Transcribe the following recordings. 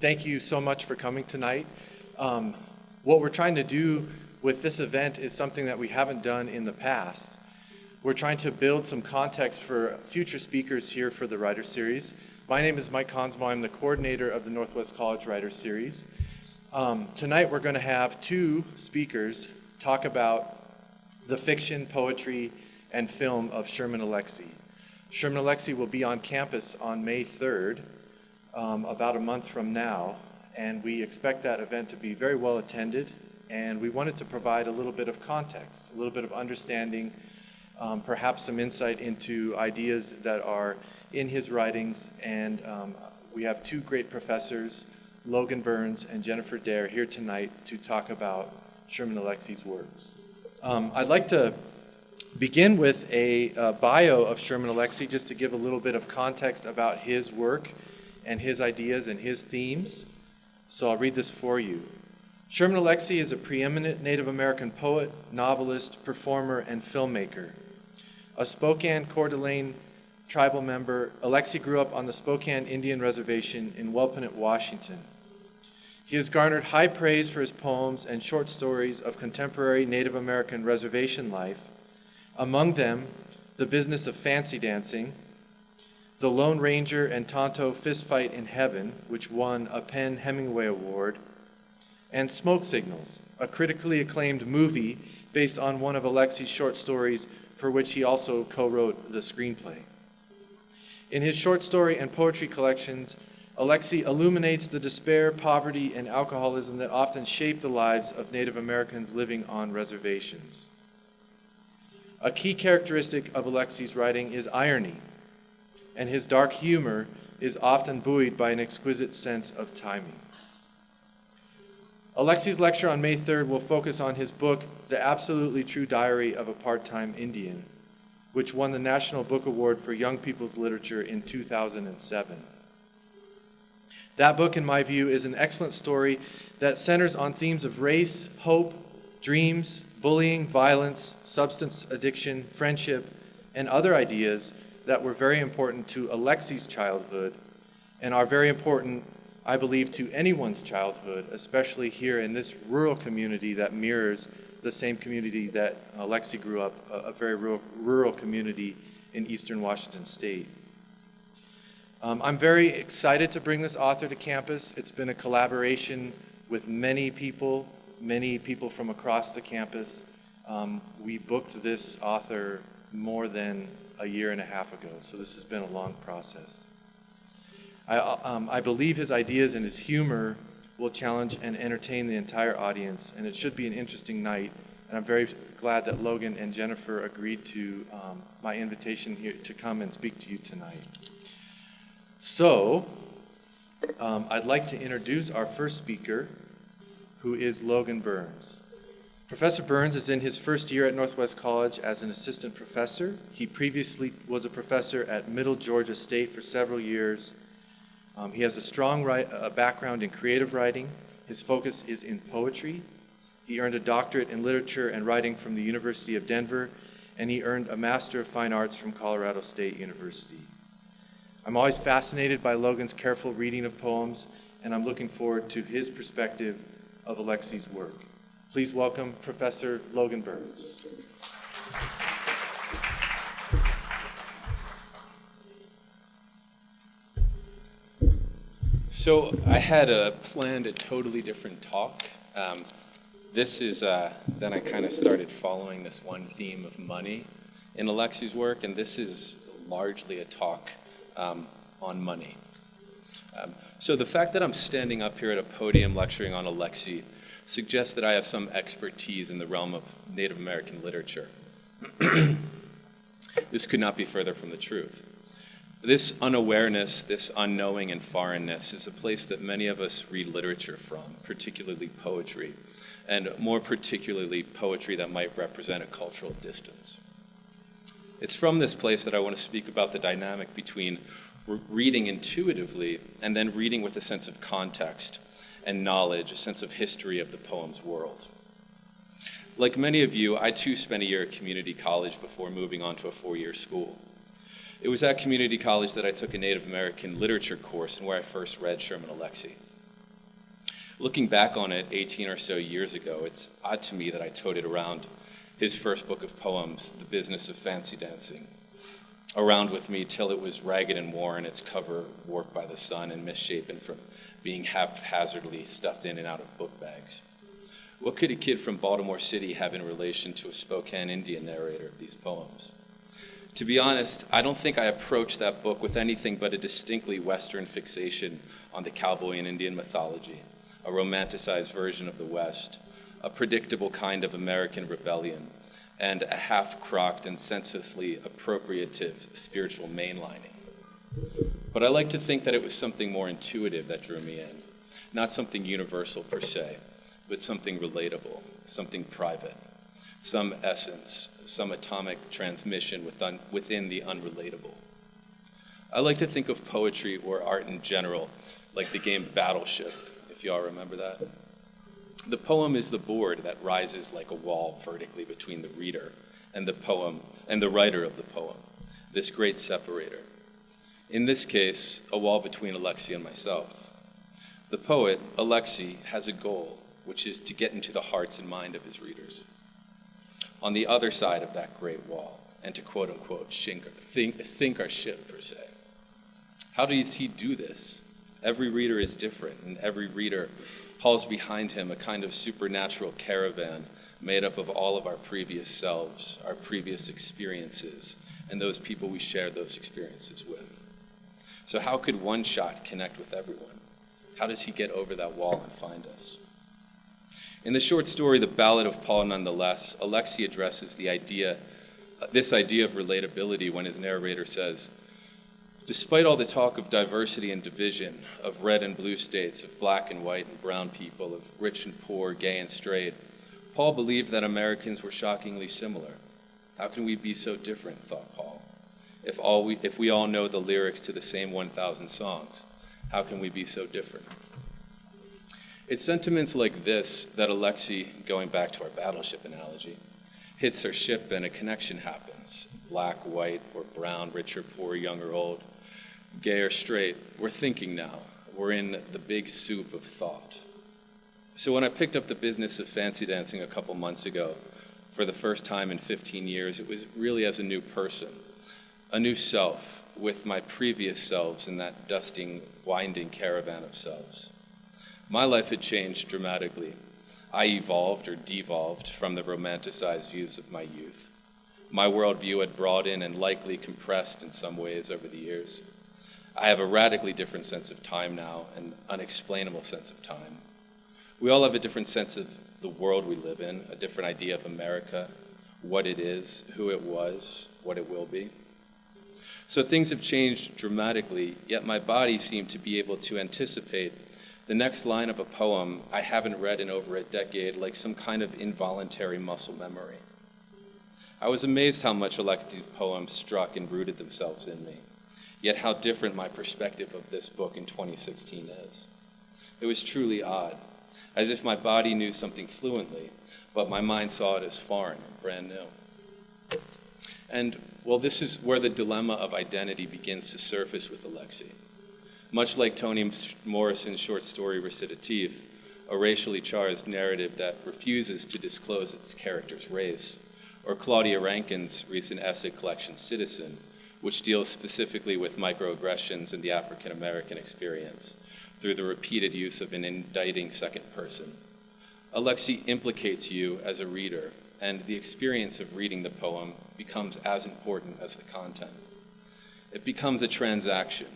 Thank you so much for coming tonight. What we're trying to do with this event is something that we haven't done in the past. We're trying to build some context for future speakers here for the Writer Series. My name is Mike Consmo. I'm the coordinator of the Northwest College Writer Series. Tonight we're going to have two speakers talk about the fiction, poetry, and film of Sherman Alexie. Sherman Alexie will be on campus on May 3rd, about a month from now, and we expect that event to be very well attended, and we wanted to provide a little bit of context, a little bit of understanding, perhaps some insight into ideas that are in his writings, and we have two great professors, Logan Burns and Jennifer Dare, here tonight to talk about Sherman Alexie's works. I'd like to begin with a bio of Sherman Alexie, just to give a little bit of context about his work and his ideas and his themes. So I'll read this for you. Sherman Alexie is a preeminent Native American poet, novelist, performer, and filmmaker. A Spokane Coeur d'Alene tribal member, Alexie grew up on the Spokane Indian Reservation in Welpinit, Washington. He has garnered high praise for his poems and short stories of contemporary Native American reservation life, among them The Business of Fancy Dancing, The Lone Ranger and Tonto Fistfight in Heaven, which won a PEN Hemingway Award, and Smoke Signals, a critically acclaimed movie based on one of Alexie's short stories for which he also co-wrote the screenplay. In his short story and poetry collections, Alexie illuminates the despair, poverty, and alcoholism that often shape the lives of Native Americans living on reservations. A key characteristic of Alexie's writing is irony, and his dark humor is often buoyed by an exquisite sense of timing. Alexie's lecture on May 3rd will focus on his book, The Absolutely True Diary of a Part-Time Indian, which won the National Book Award for Young People's Literature in 2007. That book, in my view, is an excellent story that centers on themes of race, hope, dreams, bullying, violence, substance addiction, friendship, and other ideas that were very important to Alexie's childhood and are very important, I believe, to anyone's childhood, especially here in this rural community that mirrors the same community that Alexie grew up, a very rural community in eastern Washington state. I'm very excited to bring this author to campus. It's been a collaboration with many people from across the campus. We booked this author more than a year and a half ago, so this has been a long process. I believe his ideas and his humor will challenge and entertain the entire audience, and it should be an interesting night. And I'm very glad that Logan and Jennifer agreed to my invitation here to come and speak to you tonight. So, I'd like to introduce our first speaker, who is Logan Burns. Professor Burns is in his first year at Northwest College as an assistant professor. He previously was a professor at Middle Georgia State for several years. He has a strong background in creative writing. His focus is in poetry. He earned a doctorate in literature and writing from the University of Denver, and he earned a Master of Fine Arts from Colorado State University. I'm always fascinated by Logan's careful reading of poems, and I'm looking forward to his perspective of Alexie's work. Please welcome Professor Logan Burns. So I had planned a totally different talk. Then I kind of started following this one theme of money in Alexie's work, and this is largely a talk on money. So the fact that I'm standing up here at a podium lecturing on Alexie suggests that I have some expertise in the realm of Native American literature. This could not be further from the truth. This unawareness, this unknowing and foreignness is a place that many of us read literature from, particularly poetry, and more particularly poetry that might represent a cultural distance. It's from this place that I want to speak about the dynamic between reading intuitively and then reading with a sense of context and knowledge, a sense of history of the poem's world. Like many of you, I too spent a year at community college before moving on to a 4-year school. It was at community college that I took a Native American literature course and where I first read Sherman Alexie. Looking back on it 18 or so years ago, it's odd to me that I toted around his first book of poems, The Business of Fancy Dancing, around with me till it was ragged and worn, its cover warped by the sun and misshapen from being haphazardly stuffed in and out of book bags. What could a kid from Baltimore City have in relation to a Spokane Indian narrator of these poems? To be honest, I don't think I approached that book with anything but a distinctly Western fixation on the cowboy and Indian mythology, a romanticized version of the West, a predictable kind of American rebellion, and a half-crocked and senselessly appropriative spiritual mainlining. But I like to think that it was something more intuitive that drew me in, not something universal per se, but something relatable, something private, some essence, some atomic transmission within the unrelatable. I like to think of poetry or art in general like the game Battleship, if you all remember that. The poem is the board that rises like a wall vertically between the reader and the poem and the writer of the poem, this great separator. In this case, a wall between Alexie and myself. The poet, Alexie, has a goal, which is to get into the hearts and mind of his readers. On the other side of that great wall, and to quote-unquote sink our ship, per se. How does he do this? Every reader is different, and every reader hauls behind him a kind of supernatural caravan made up of all of our previous selves, our previous experiences, and those people we share those experiences with. So how could one shot connect with everyone? How does he get over that wall and find us? In the short story, The Ballad of Paul Nonetheless, Alexie addresses this idea of relatability when his narrator says, despite all the talk of diversity and division, of red and blue states, of black and white and brown people, of rich and poor, gay and straight, Paul believed that Americans were shockingly similar. How can we be so different, thought Paul? If we all know the lyrics to the same 1,000 songs, how can we be so different? It's sentiments like this that Alexie, going back to our battleship analogy, hits her ship and a connection happens. Black, white, or brown, rich or poor, young or old, gay or straight. We're thinking now. We're in the big soup of thought. So when I picked up The Business of Fancy Dancing a couple months ago, for the first time in 15 years, it was really as a new person, a new self, with my previous selves in that dusting, winding caravan of selves. My life had changed dramatically. I evolved or devolved from the romanticized views of my youth. My worldview had broadened and likely compressed in some ways over the years. I have a radically different sense of time now, an unexplainable sense of time. We all have a different sense of the world we live in, a different idea of America, what it is, who it was, what it will be. So things have changed dramatically, yet my body seemed to be able to anticipate the next line of a poem I haven't read in over a decade, like some kind of involuntary muscle memory. I was amazed how much Alexie's poems struck and rooted themselves in me, yet how different my perspective of this book in 2016 is. It was truly odd, as if my body knew something fluently, but my mind saw it as foreign and brand new. And, well, this is where the dilemma of identity begins to surface with Alexie. Much like Toni Morrison's short story Recitative, a racially charged narrative that refuses to disclose its character's race, or Claudia Rankine's recent essay collection Citizen, which deals specifically with microaggressions in the African American experience through the repeated use of an indicting second person. Alexie implicates you as a reader, and the experience of reading the poem becomes as important as the content. It becomes a transaction.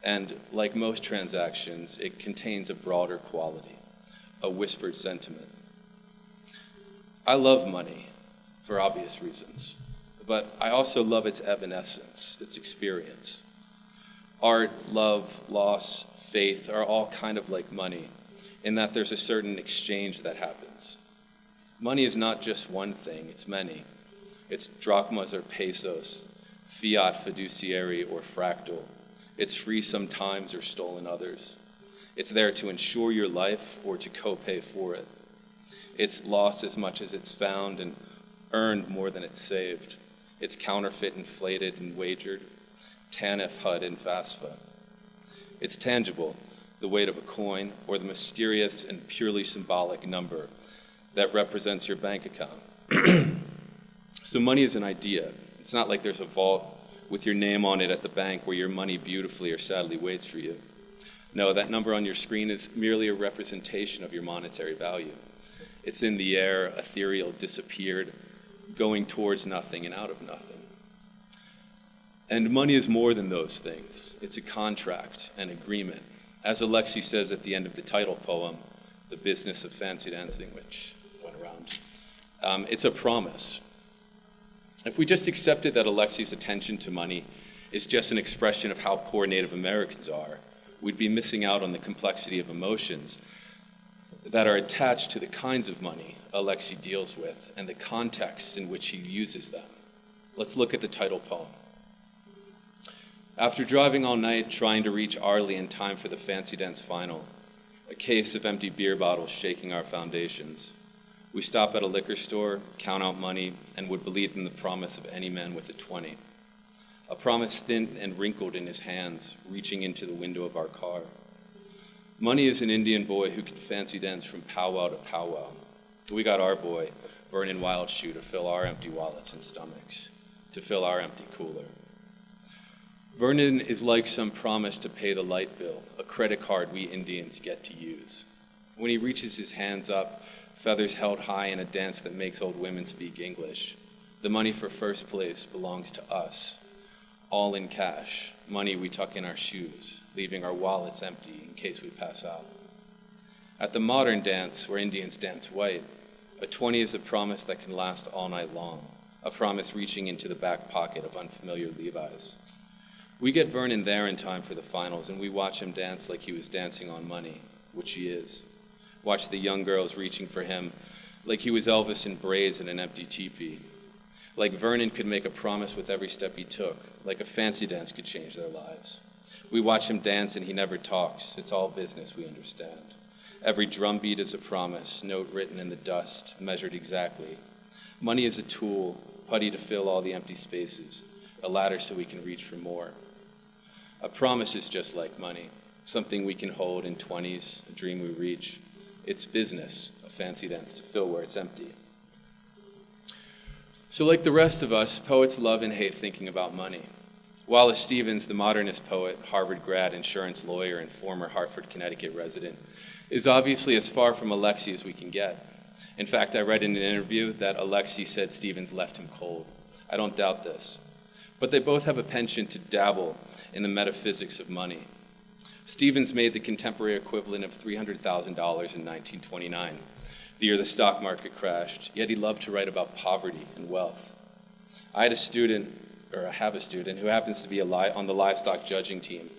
And like most transactions, it contains a broader quality, a whispered sentiment. I love money, for obvious reasons, but I also love its evanescence, its experience. Art, love, loss, faith are all kind of like money, in that there's a certain exchange that happens. Money is not just one thing, it's many. It's drachmas or pesos, fiat, fiduciary, or fractal. It's free sometimes or stolen others. It's there to ensure your life or to co-pay for it. It's lost as much as it's found and earned more than it's saved. It's counterfeit, inflated, and wagered. TANF, HUD, and FASFA. It's tangible, the weight of a coin, or the mysterious and purely symbolic number that represents your bank account. So money is an idea. It's not like there's a vault with your name on it at the bank where your money beautifully or sadly waits for you. No, that number on your screen is merely a representation of your monetary value. It's in the air, ethereal, disappeared, going towards nothing and out of nothing. And money is more than those things. It's a contract, an agreement. As Alexie says at the end of the title poem, The Business of Fancy Dancing, which went around, it's a promise. If we just accepted that Alexie's attention to money is just an expression of how poor Native Americans are, we'd be missing out on the complexity of emotions that are attached to the kinds of money Alexie deals with and the contexts in which he uses them. Let's look at the title poem. After driving all night trying to reach Arlie in time for the fancy dance final, a case of empty beer bottles shaking our foundations, we stop at a liquor store, count out money, and would believe in the promise of any man with a 20. A promise thin and wrinkled in his hands, reaching into the window of our car. Money is an Indian boy who can fancy dance from powwow to powwow. We got our boy, Vernon Wildshoe, to fill our empty wallets and stomachs, to fill our empty cooler. Vernon is like some promise to pay the light bill, a credit card we Indians get to use. When he reaches his hands up, feathers held high in a dance that makes old women speak English, the money for first place belongs to us. All in cash, money we tuck in our shoes, leaving our wallets empty in case we pass out. At the modern dance, where Indians dance white, a 20 is a promise that can last all night long, a promise reaching into the back pocket of unfamiliar Levi's. We get Vernon there in time for the finals, and we watch him dance like he was dancing on money, which he is. Watch the young girls reaching for him like he was Elvis in braids in an empty teepee. Like Vernon could make a promise with every step he took, like a fancy dance could change their lives. We watch him dance and he never talks. It's all business, we understand. Every drum beat is a promise, note written in the dust, measured exactly. Money is a tool, putty to fill all the empty spaces, a ladder so we can reach for more. A promise is just like money, something we can hold in 20s, a dream we reach. It's business, a fancy dance to fill where it's empty. So like the rest of us, poets love and hate thinking about money. Wallace Stevens, the modernist poet, Harvard grad, insurance lawyer, and former Hartford, Connecticut resident, is obviously as far from Alexie as we can get. In fact, I read in an interview that Alexie said Stevens left him cold. I don't doubt this. But they both have a penchant to dabble in the metaphysics of money. Stevens made the contemporary equivalent of $300,000 in 1929, the year the stock market crashed, yet he loved to write about poverty and wealth. I have a student who happens to be on the livestock judging team.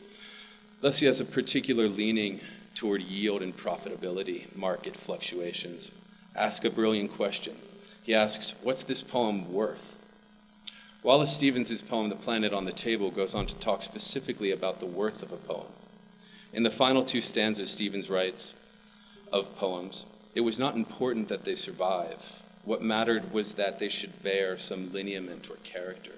Thus, he has a particular leaning toward yield and profitability, market fluctuations. Ask a brilliant question. He asks, what's this poem worth? Wallace Stevens' poem, The Planet on the Table, goes on to talk specifically about the worth of a poem. In the final two stanzas, Stevens writes of poems, it was not important that they survive. What mattered was that they should bear some lineament or character,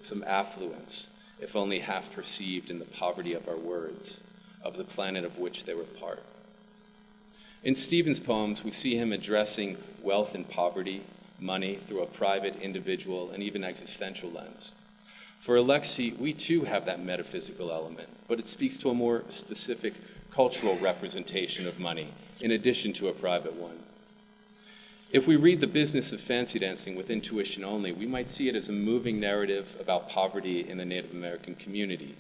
some affluence, if only half perceived in the poverty of our words, of the planet of which they were part. In Stevens' poems, we see him addressing wealth and poverty, money, through a private, individual, and even existential lens. For Alexie, we too have that metaphysical element, but it speaks to a more specific cultural representation of money, in addition to a private one. If we read The Business of Fancy Dancing with intuition only, we might see it as a moving narrative about poverty in the Native American community,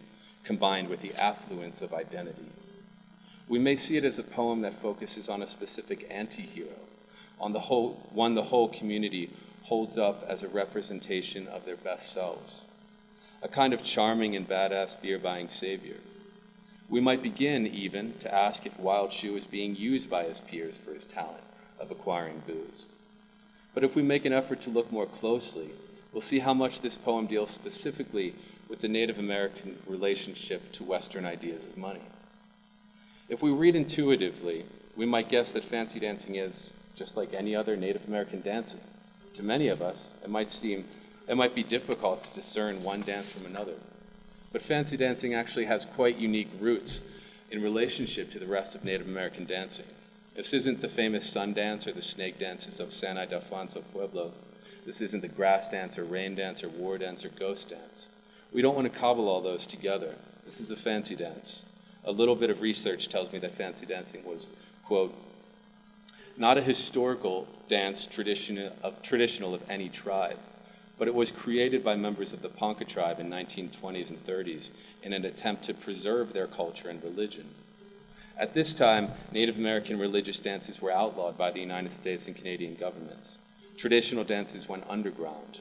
combined with the affluence of identity. We may see it as a poem that focuses on a specific anti-hero, on the whole community holds up as a representation of their best selves, a kind of charming and badass beer-buying savior. We might begin, even, to ask if Wildshoe is being used by his peers for his talent of acquiring booze. But if we make an effort to look more closely, we'll see how much this poem deals specifically with the Native American relationship to Western ideas of money. If we read intuitively, we might guess that fancy dancing is just like any other Native American dancing. To many of us, it might be difficult to discern one dance from another. But fancy dancing actually has quite unique roots in relationship to the rest of Native American dancing. This isn't the famous sun dance or the snake dances of San Ildefonso Pueblo. This isn't the grass dance or rain dance or war dance or ghost dance. We don't want to cobble all those together. This is a fancy dance. A little bit of research tells me that fancy dancing was, quote, not a historical dance traditional of any tribe, but it was created by members of the Ponca tribe in 1920s and 30s in an attempt to preserve their culture and religion. At this time, Native American religious dances were outlawed by the United States and Canadian governments. Traditional dances went underground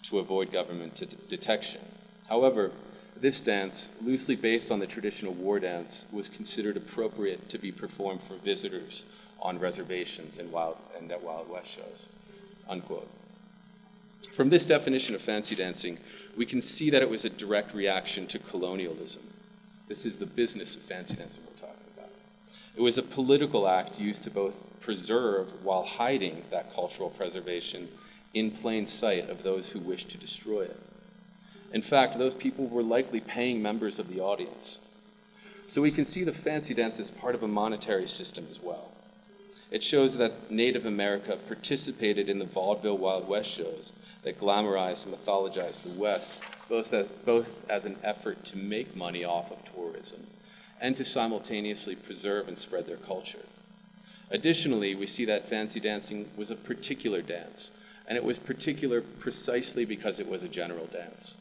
to avoid government detection. However, this dance, loosely based on the traditional war dance, was considered appropriate to be performed for visitors on reservations and at Wild West shows, unquote. From this definition of fancy dancing, we can see that it was a direct reaction to colonialism. This is the business of fancy dancing we're talking about. It was a political act used to both preserve while hiding that cultural preservation in plain sight of those who wished to destroy it. In fact, those people were likely paying members of the audience. So we can see the fancy dance as part of a monetary system as well. It shows that Native America participated in the vaudeville Wild West shows that glamorized and mythologized the West, both as an effort to make money off of tourism and to simultaneously preserve and spread their culture. Additionally, we see that fancy dancing was a particular dance, and it was particular precisely because it was a general dance.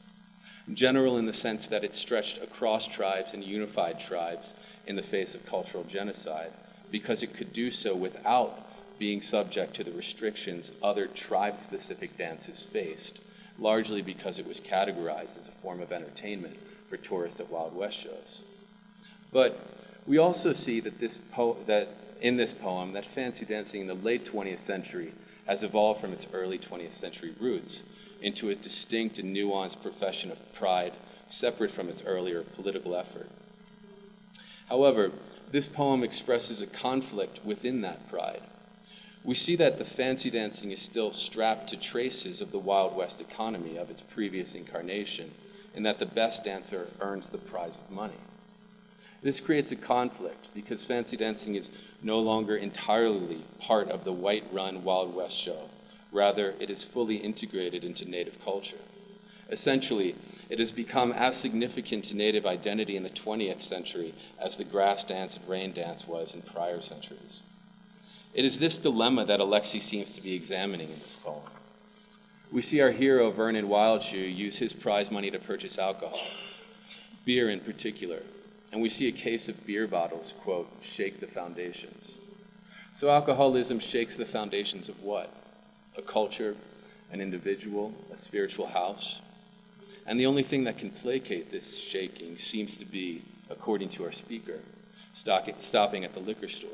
General in the sense that it stretched across tribes and unified tribes in the face of cultural genocide, because it could do so without being subject to the restrictions other tribe-specific dances faced, largely because it was categorized as a form of entertainment for tourists at Wild West shows. But we also see that in this poem, that fancy dancing in the late 20th century has evolved from its early 20th century roots into a distinct and nuanced profession of pride, separate from its earlier political effort. However, this poem expresses a conflict within that pride. We see that the fancy dancing is still strapped to traces of the Wild West economy of its previous incarnation, and that the best dancer earns the prize of money. This creates a conflict because fancy dancing is no longer entirely part of the white-run Wild West show. Rather, it is fully integrated into Native culture. Essentially, it has become as significant to Native identity in the 20th century as the grass dance and rain dance was in prior centuries. It is this dilemma that Alexie seems to be examining in this poem. We see our hero, Vernon Wildshoe, use his prize money to purchase alcohol, beer in particular, and we see a case of beer bottles, quote, shake the foundations. So alcoholism shakes the foundations of what? A culture, an individual, a spiritual house. And the only thing that can placate this shaking seems to be, according to our speaker, stopping at the liquor store.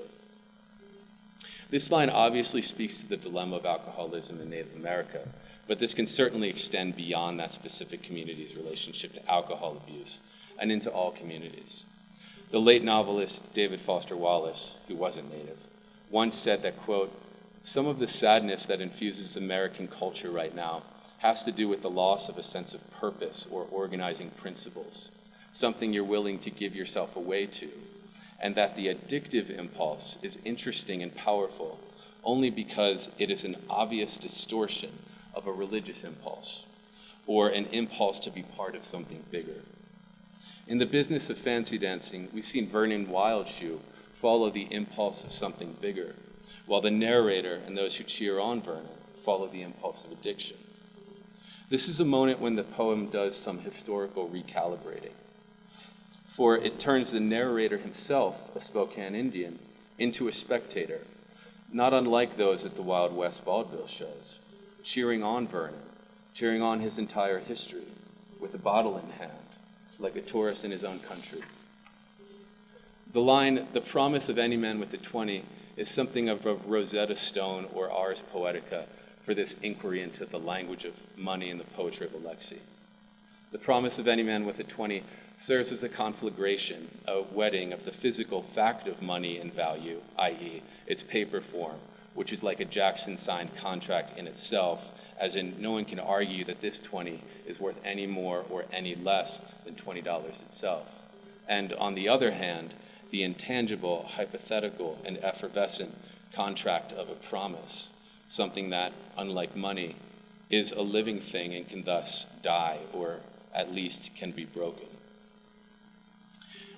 This line obviously speaks to the dilemma of alcoholism in Native America, but this can certainly extend beyond that specific community's relationship to alcohol abuse and into all communities. The late novelist David Foster Wallace, who wasn't Native, once said that, quote, some of the sadness that infuses American culture right now has to do with the loss of a sense of purpose or organizing principles, something you're willing to give yourself away to, and that the addictive impulse is interesting and powerful only because it is an obvious distortion of a religious impulse or an impulse to be part of something bigger. In the business of fancy dancing, we've seen Vernon Wildshoe follow the impulse of something bigger, while the narrator and those who cheer on Vernon follow the impulse of addiction. This is a moment when the poem does some historical recalibrating, for it turns the narrator himself, a Spokane Indian, into a spectator, not unlike those at the Wild West vaudeville shows, cheering on Vernon, cheering on his entire history, with a bottle in hand, like a tourist in his own country. The line, "The promise of any man with a 20," is something of a Rosetta Stone or Ars Poetica for this inquiry into the language of money in the poetry of Alexie. The promise of any man with a 20 serves as a conflagration, a wedding of the physical fact of money and value, i.e., its paper form, which is like a Jackson signed contract in itself, as in no one can argue that this 20 is worth any more or any less than $20 itself. And on the other hand, the intangible, hypothetical, and effervescent contract of a promise, something that, unlike money, is a living thing and can thus die, or at least can be broken.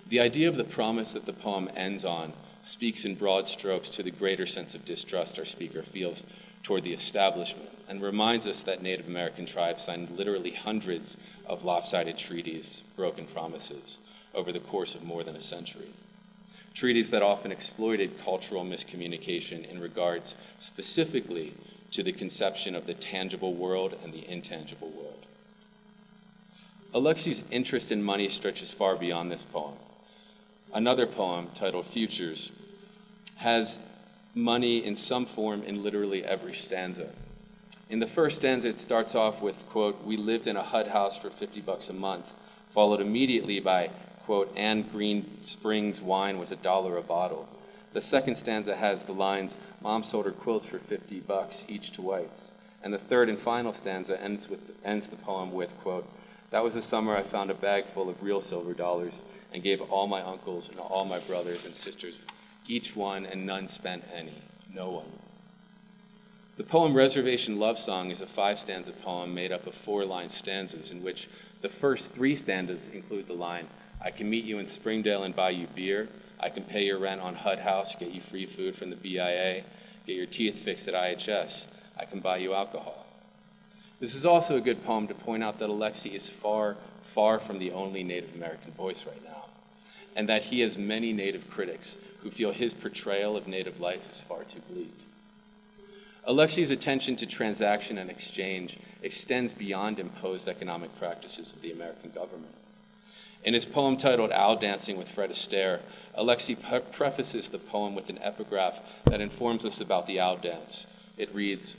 The idea of the promise that the poem ends on speaks in broad strokes to the greater sense of distrust our speaker feels toward the establishment, and reminds us that Native American tribes signed literally hundreds of lopsided treaties, broken promises, over the course of more than a century. Treaties that often exploited cultural miscommunication in regards specifically to the conception of the tangible world and the intangible world. Alexie's interest in money stretches far beyond this poem. Another poem, titled Futures, has money in some form in literally every stanza. In the first stanza, it starts off with, quote, "We lived in a hut house for $50 a month," followed immediately by, quote, "Anne Green Springs wine was $1 a bottle." The second stanza has the lines, "Mom sold her quilts for $50 each to whites." And the third and final stanza ends the poem with, quote, "That was the summer I found a bag full of real silver dollars and gave all my uncles and all my brothers and sisters each one, and none spent any, no one." The poem Reservation Love Song is a 5-stanza poem made up of 4-line stanzas in which the first 3 stanzas include the line, "I can meet you in Springdale and buy you beer. I can pay your rent on Hud House, get you free food from the BIA, get your teeth fixed at IHS. I can buy you alcohol." This is also a good poem to point out that Alexie is far, far from the only Native American voice right now, and that he has many Native critics who feel his portrayal of Native life is far too bleak. Alexie's attention to transaction and exchange extends beyond imposed economic practices of the American government. In his poem titled Owl Dancing with Fred Astaire, Alexie prefaces the poem with an epigraph that informs us about the owl dance. It reads,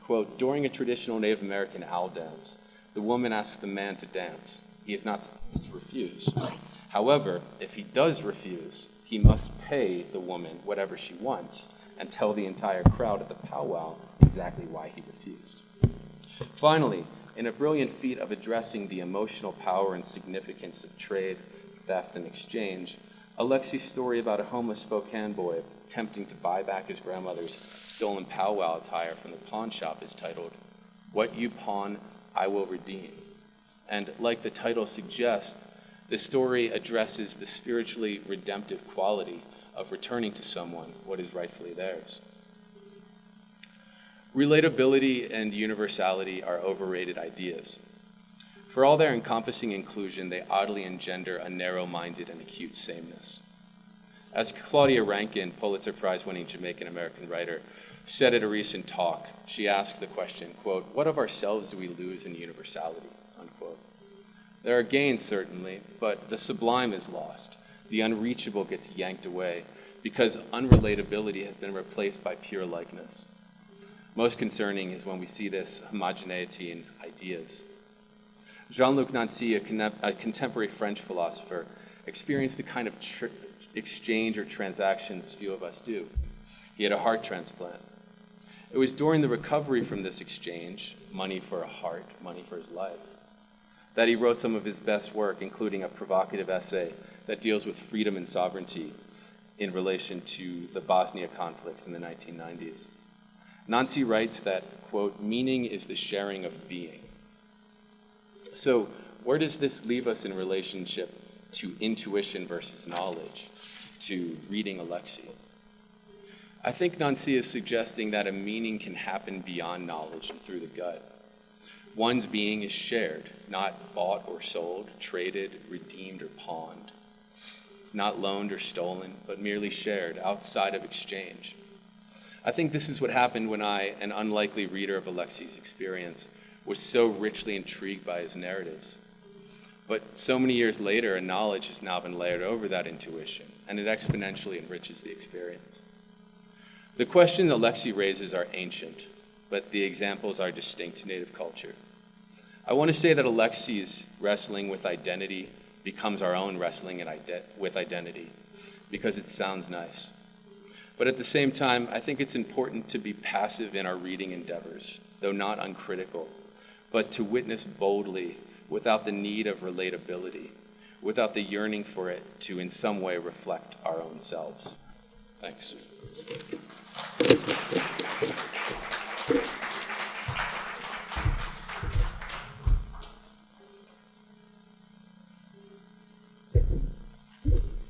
quote, "During a traditional Native American owl dance, the woman asks the man to dance. He is not supposed to refuse. However, if he does refuse, he must pay the woman whatever she wants and tell the entire crowd at the powwow exactly why he refused." Finally, in a brilliant feat of addressing the emotional power and significance of trade, theft, and exchange, Alexie's story about a homeless Spokane boy attempting to buy back his grandmother's stolen powwow attire from the pawn shop is titled, "What You Pawn, I Will Redeem." And like the title suggests, the story addresses the spiritually redemptive quality of returning to someone what is rightfully theirs. Relatability and universality are overrated ideas. For all their encompassing inclusion, they oddly engender a narrow-minded and acute sameness. As Claudia Rankin, Pulitzer Prize-winning Jamaican-American writer, said at a recent talk, she asked the question, quote, "What of ourselves do we lose in universality?" Unquote. There are gains, certainly, but the sublime is lost. The unreachable gets yanked away because unrelatability has been replaced by pure likeness. Most concerning is when we see this homogeneity in ideas. Jean-Luc Nancy, a contemporary French philosopher, experienced the kind of exchange or transactions few of us do. He had a heart transplant. It was during the recovery from this exchange, money for a heart, money for his life, that he wrote some of his best work, including a provocative essay that deals with freedom and sovereignty in relation to the Bosnia conflicts in the 1990s. Nancy writes that, quote, "Meaning is the sharing of being." So where does this leave us in relationship to intuition versus knowledge, to reading Alexie? I think Nancy is suggesting that a meaning can happen beyond knowledge and through the gut. One's being is shared, not bought or sold, traded, redeemed, or pawned. Not loaned or stolen, but merely shared outside of exchange. I think this is what happened when I, an unlikely reader of Alexie's experience, was so richly intrigued by his narratives. But so many years later, a knowledge has now been layered over that intuition, and it exponentially enriches the experience. The questions Alexie raises are ancient, but the examples are distinct to Native culture. I want to say that Alexie's wrestling with identity becomes our own wrestling with identity, because it sounds nice. But at the same time, I think it's important to be passive in our reading endeavors, though not uncritical, but to witness boldly without the need of relatability, without the yearning for it to in some way reflect our own selves. Thanks.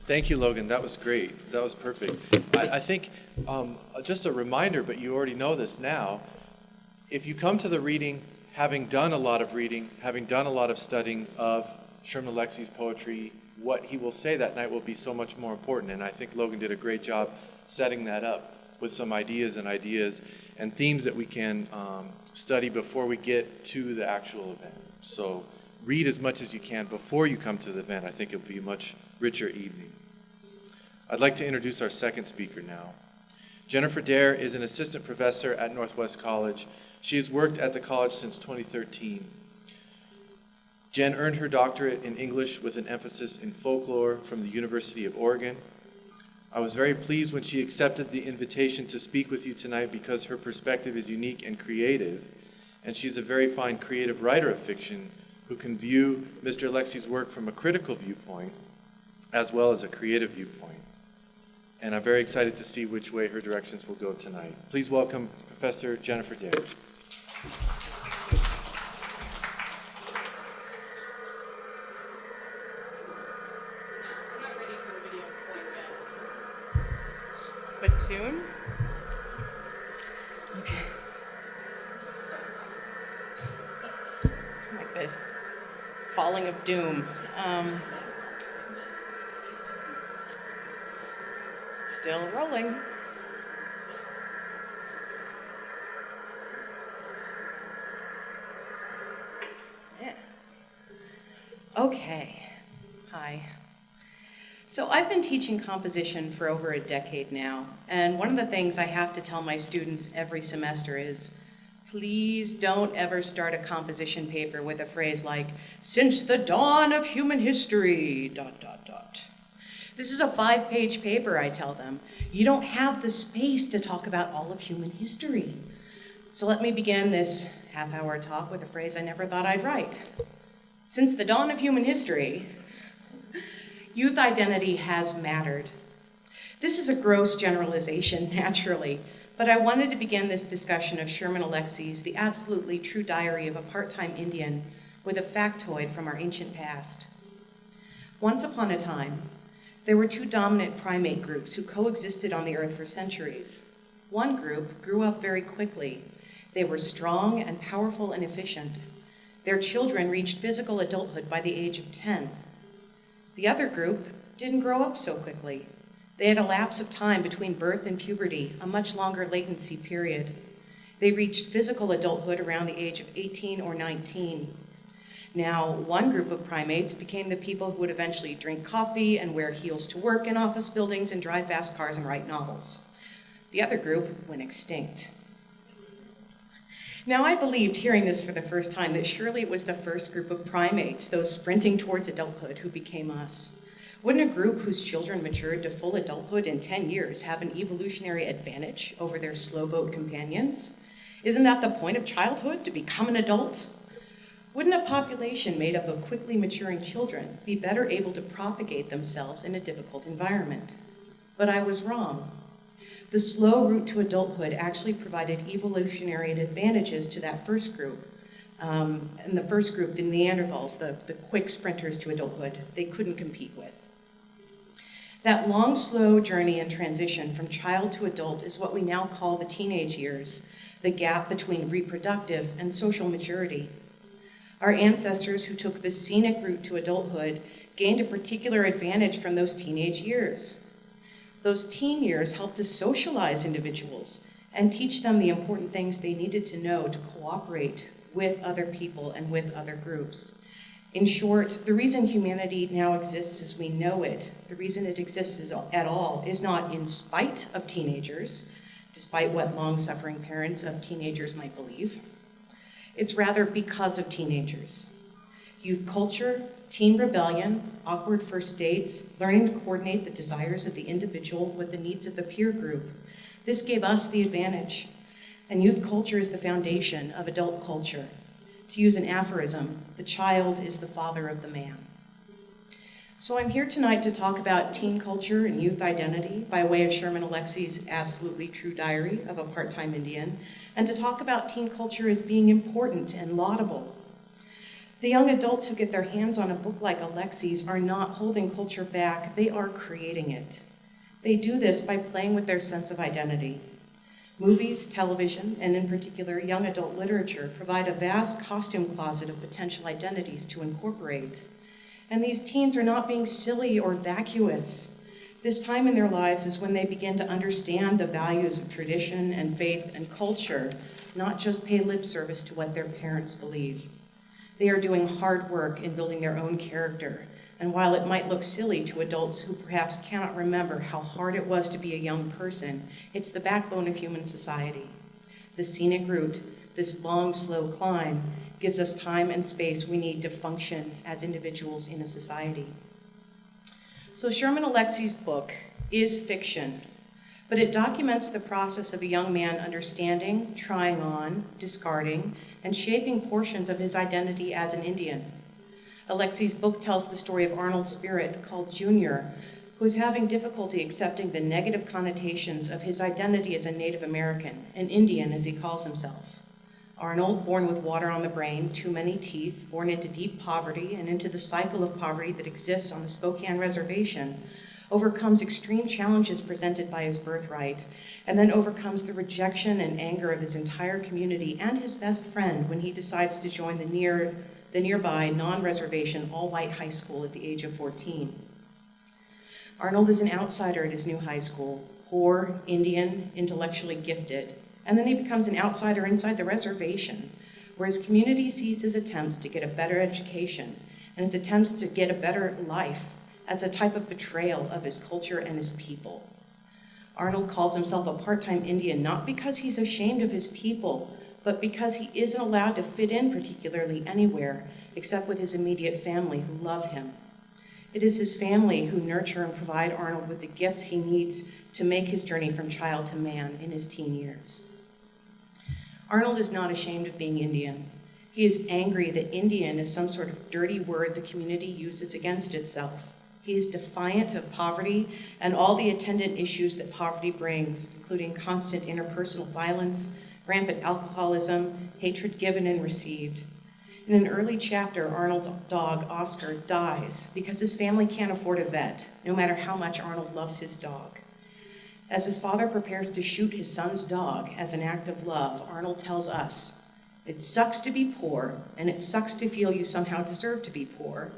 Thank you, Logan. That was great. That was perfect. I think, just a reminder, but you already know this now, if you come to the reading having done a lot of reading, having done a lot of studying of Sherman Alexie's poetry, what he will say that night will be so much more important. And I think Logan did a great job setting that up with some ideas and themes that we can study before we get to the actual event. So read as much as you can before you come to the event. I think it'll be a much richer evening. I'd like to introduce our second speaker now. Jennifer Dare is an assistant professor at Northwest College. She has worked at the college since 2013. Jen earned her doctorate in English with an emphasis in folklore from the University of Oregon. I was very pleased when she accepted the invitation to speak with you tonight because her perspective is unique and creative, and she's a very fine creative writer of fiction who can view Mr. Alexie's work from a critical viewpoint as well as a creative viewpoint. And I'm very excited to see which way her directions will go tonight. Please welcome Professor Jennifer Dare. But soon? Okay. It's like the falling of doom. Still rolling. Yeah. Okay. Hi. So I've been teaching composition for over a decade now, and one of the things I have to tell my students every semester is, please don't ever start a composition paper with a phrase like, "Since the dawn of human history, ... This is a 5-page paper, I tell them. You don't have the space to talk about all of human history. So let me begin this half-hour talk with a phrase I never thought I'd write. Since the dawn of human history, youth identity has mattered. This is a gross generalization, naturally, but I wanted to begin this discussion of Sherman Alexie's The Absolutely True Diary of a Part-Time Indian with a factoid from our ancient past. Once upon a time, there were 2 dominant primate groups who coexisted on the earth for centuries. One group grew up very quickly. They were strong and powerful and efficient. Their children reached physical adulthood by the age of 10. The other group didn't grow up so quickly. They had a lapse of time between birth and puberty, a much longer latency period. They reached physical adulthood around the age of 18 or 19. Now, one group of primates became the people who would eventually drink coffee and wear heels to work in office buildings and drive fast cars and write novels. The other group went extinct. Now, I believed, hearing this for the first time, that surely it was the first group of primates, those sprinting towards adulthood, who became us. Wouldn't a group whose children matured to full adulthood in 10 years have an evolutionary advantage over their slow-boat companions? Isn't that the point of childhood, to become an adult? Wouldn't a population made up of quickly maturing children be better able to propagate themselves in a difficult environment? But I was wrong. The slow route to adulthood actually provided evolutionary advantages to that first group. And the first group, the Neanderthals, the quick sprinters to adulthood, they couldn't compete with. That long, slow journey and transition from child to adult is what we now call the teenage years, the gap between reproductive and social maturity. Our ancestors who took the scenic route to adulthood gained a particular advantage from those teenage years. Those teen years helped to socialize individuals and teach them the important things they needed to know to cooperate with other people and with other groups. In short, the reason humanity now exists as we know it, the reason it exists at all, is not in spite of teenagers, despite what long-suffering parents of teenagers might believe. It's rather because of teenagers. Youth culture, teen rebellion, awkward first dates, learning to coordinate the desires of the individual with the needs of the peer group. This gave us the advantage. And youth culture is the foundation of adult culture. To use an aphorism, the child is the father of the man. So I'm here tonight to talk about teen culture and youth identity by way of Sherman Alexie's absolutely true diary of a part-time Indian, and to talk about teen culture as being important and laudable. The young adults who get their hands on a book like Alexie's are not holding culture back, they are creating it. They do this by playing with their sense of identity. Movies, television, and in particular young adult literature provide a vast costume closet of potential identities to incorporate. And these teens are not being silly or vacuous. This time in their lives is when they begin to understand the values of tradition and faith and culture, not just pay lip service to what their parents believe. They are doing hard work in building their own character. And while it might look silly to adults who perhaps cannot remember how hard it was to be a young person, it's the backbone of human society. The scenic route, this long, slow climb, gives us time and space we need to function as individuals in a society. So Sherman Alexie's book is fiction, but it documents the process of a young man understanding, trying on, discarding, and shaping portions of his identity as an Indian. Alexie's book tells the story of Arnold's spirit, called Junior, who is having difficulty accepting the negative connotations of his identity as a Native American, an Indian as he calls himself. Arnold, born with water on the brain, too many teeth, born into deep poverty and into the cycle of poverty that exists on the Spokane Reservation, overcomes extreme challenges presented by his birthright, and then overcomes the rejection and anger of his entire community and his best friend when he decides to join the nearby non-reservation all-white high school at the age of 14. Arnold is an outsider at his new high school, poor, Indian, intellectually gifted, and then he becomes an outsider inside the reservation, where his community sees his attempts to get a better education and his attempts to get a better life as a type of betrayal of his culture and his people. Arnold calls himself a part-time Indian not because he's ashamed of his people, but because he isn't allowed to fit in particularly anywhere except with his immediate family who love him. It is his family who nurture and provide Arnold with the gifts he needs to make his journey from child to man in his teen years. Arnold is not ashamed of being Indian. He is angry that Indian is some sort of dirty word the community uses against itself. He is defiant of poverty and all the attendant issues that poverty brings, including constant interpersonal violence, rampant alcoholism, hatred given and received. In an early chapter, Arnold's dog, Oscar, dies because his family can't afford a vet, no matter how much Arnold loves his dog. As his father prepares to shoot his son's dog as an act of love, Arnold tells us, "It sucks to be poor, and it sucks to feel you somehow deserve to be poor.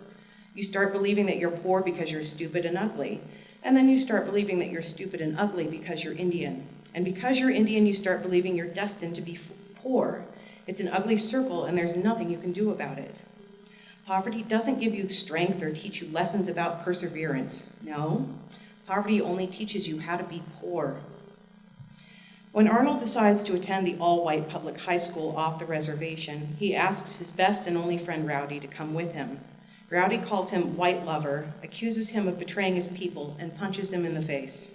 You start believing that you're poor because you're stupid and ugly, and then you start believing that you're stupid and ugly because you're Indian. And because you're Indian, you start believing you're destined to be poor. It's an ugly circle, and there's nothing you can do about it. Poverty doesn't give you strength or teach you lessons about perseverance. No, poverty only teaches you how to be poor." When Arnold decides to attend the all-white public high school off the reservation, he asks his best and only friend Rowdy to come with him. Rowdy calls him white lover, accuses him of betraying his people, and punches him in the face.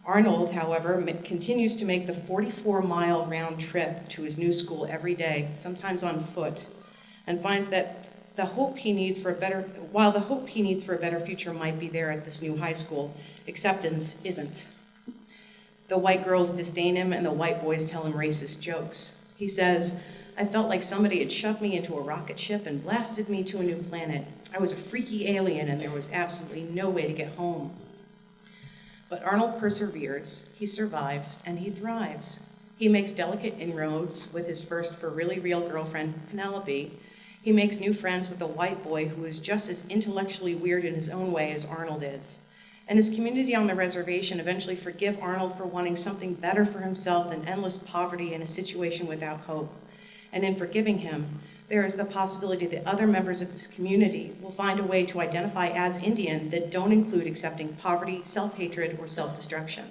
Arnold, however, continues to make the 44-mile round trip to his new school every day, sometimes on foot, and finds that while the hope he needs for a better future might be there at this new high school, acceptance isn't. The white girls disdain him and the white boys tell him racist jokes. He says, "I felt like somebody had shoved me into a rocket ship and blasted me to a new planet. I was a freaky alien and there was absolutely no way to get home." But Arnold perseveres, he survives, and he thrives. He makes delicate inroads with his first for really real girlfriend, Penelope. He makes new friends with a white boy who is just as intellectually weird in his own way as Arnold is. And his community on the reservation eventually forgive Arnold for wanting something better for himself than endless poverty and a situation without hope. And in forgiving him, there is the possibility that other members of his community will find a way to identify as Indian that don't include accepting poverty, self-hatred, or self-destruction.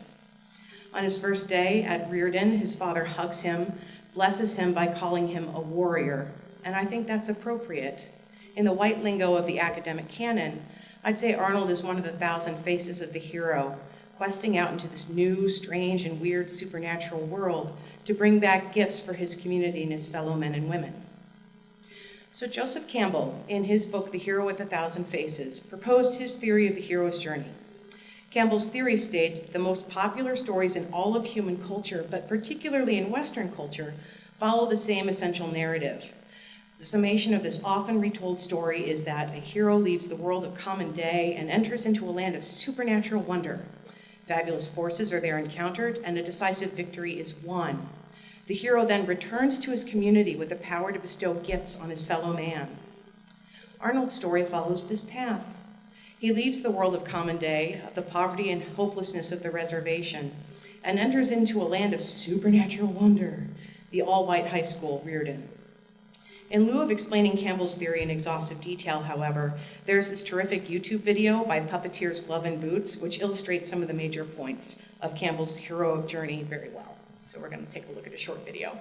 On his first day at Reardon, his father hugs him, blesses him by calling him a warrior, and I think that's appropriate. In the white lingo of the academic canon, I'd say Arnold is one of the 1,000 faces of the hero, questing out into this new, strange, and weird supernatural world to bring back gifts for his community and his fellow men and women. So Joseph Campbell, in his book, The Hero with a Thousand Faces, proposed his theory of the hero's journey. Campbell's theory states that the most popular stories in all of human culture, but particularly in Western culture, follow the same essential narrative. The summation of this often retold story is that a hero leaves the world of common day and enters into a land of supernatural wonder. Fabulous forces are there encountered, and a decisive victory is won. The hero then returns to his community with the power to bestow gifts on his fellow man. Arnold's story follows this path. He leaves the world of common day, the poverty and hopelessness of the reservation, and enters into a land of supernatural wonder, the all-white high school Reardon. In lieu of explaining Campbell's theory in exhaustive detail, however, there's this terrific YouTube video by Puppeteers Glove and Boots, which illustrates some of the major points of Campbell's heroic journey very well. So we're going to take a look at a short video.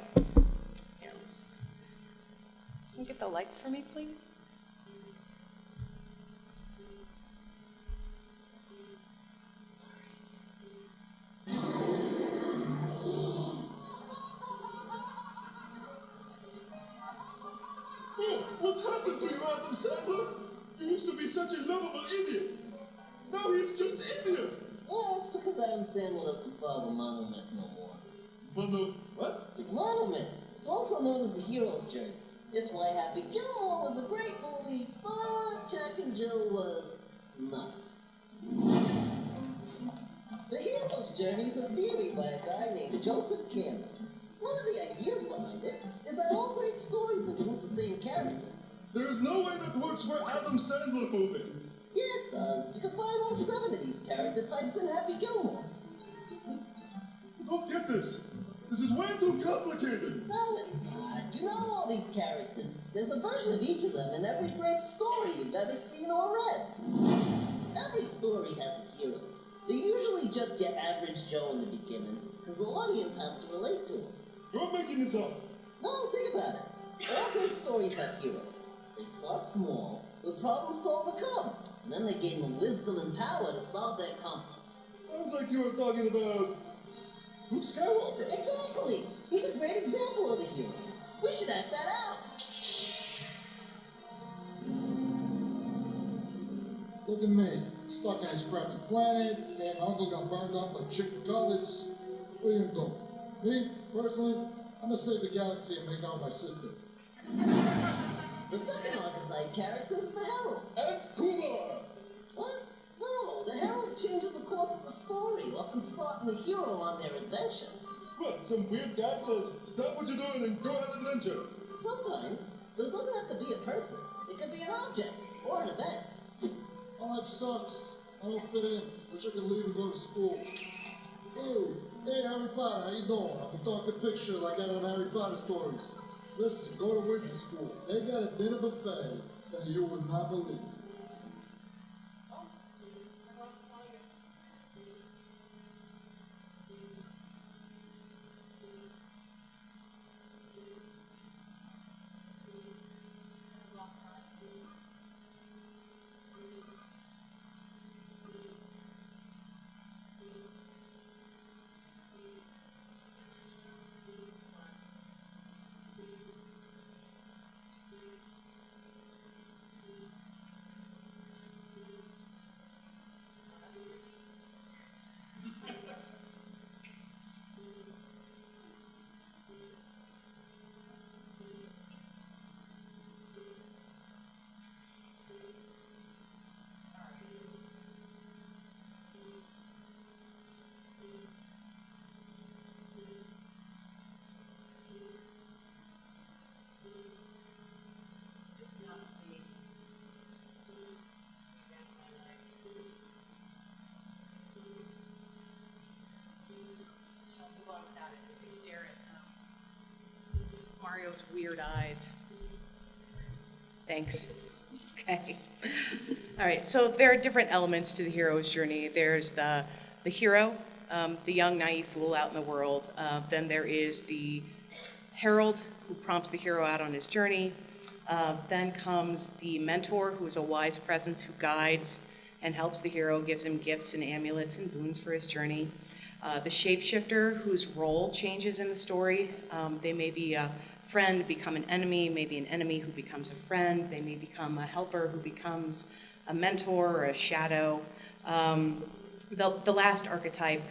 Yeah. Someone get the lights for me, please? Oh, what happened to you, Adam Sandler? You used to be such a lovable idiot. Now he's just an idiot. Well, it's because Adam Sandler doesn't follow Monument no more. What? The Monument. It's also known as the hero's journey. It's why Happy Gilmore was a great movie, but Jack and Jill was not. The hero's journey is a theory by a guy named Joseph Campbell. One of the ideas behind it is that all great stories include the same characters. There is no way that works for Adam Sandler movie. Yeah, it does. You can find all 7 of these character types in Happy Gilmore. I don't get this. This is way too complicated. No, it's not. You know all these characters. There's a version of each of them in every great story you've ever seen or read. Every story has a hero. They're usually just your average Joe in the beginning, because the audience has to relate to him. You're making this up. No, think about it. All great stories have heroes. They start small, with problems to overcome, and then they gain the wisdom and power to solve their conflicts. Sounds like you were talking about Luke Skywalker. Exactly! He's a great example of the hero. We should act that out. Look at me, stuck in his crappy planet, and Uncle got burned up like chicken cutlets. What are you gonna do? Me, personally, I'm gonna save the galaxy and make out my sister. The second archetype character is the Herald. And Kumar. What? No, the Herald changes the course of the story, often starting the hero on their adventure. What, some weird guy says, stop what you're doing and go on an adventure? Sometimes, but it doesn't have to be a person. It could be an object or an event. My life sucks. I don't fit in. Wish I could leave and go to school. Oh, hey Harry Potter, how you doing? I'm a talking picture like out of Harry Potter stories. Listen, go to wizard school. They got a dinner buffet that you would not believe. Mario's weird eyes. Thanks. Okay. All right, so there are different elements to the hero's journey. There's the hero, the young naive fool out in the world. Then there is the herald who prompts the hero out on his journey. Then comes the mentor, who is a wise presence who guides and helps the hero, gives him gifts and amulets and boons for his journey. The shapeshifter, whose role changes in the story. They may be friend become an enemy, maybe an enemy who becomes a friend. They may become a helper who becomes a mentor or a shadow. The last archetype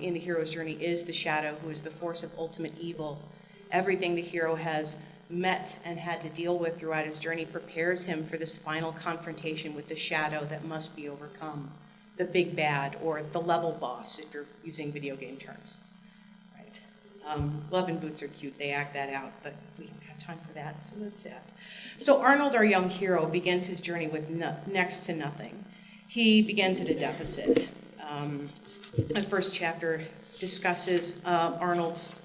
in the hero's journey is the shadow, who is the force of ultimate evil. Everything the hero has met and had to deal with throughout his journey prepares him for this final confrontation with the shadow that must be overcome, the big bad, or the level boss, if you're using video game terms. Right? Love and Boots are cute. They act that out, but we don't have time for that, so that's sad. So Arnold, our young hero, begins his journey with next to nothing. He begins at a deficit. The first chapter discusses Arnold's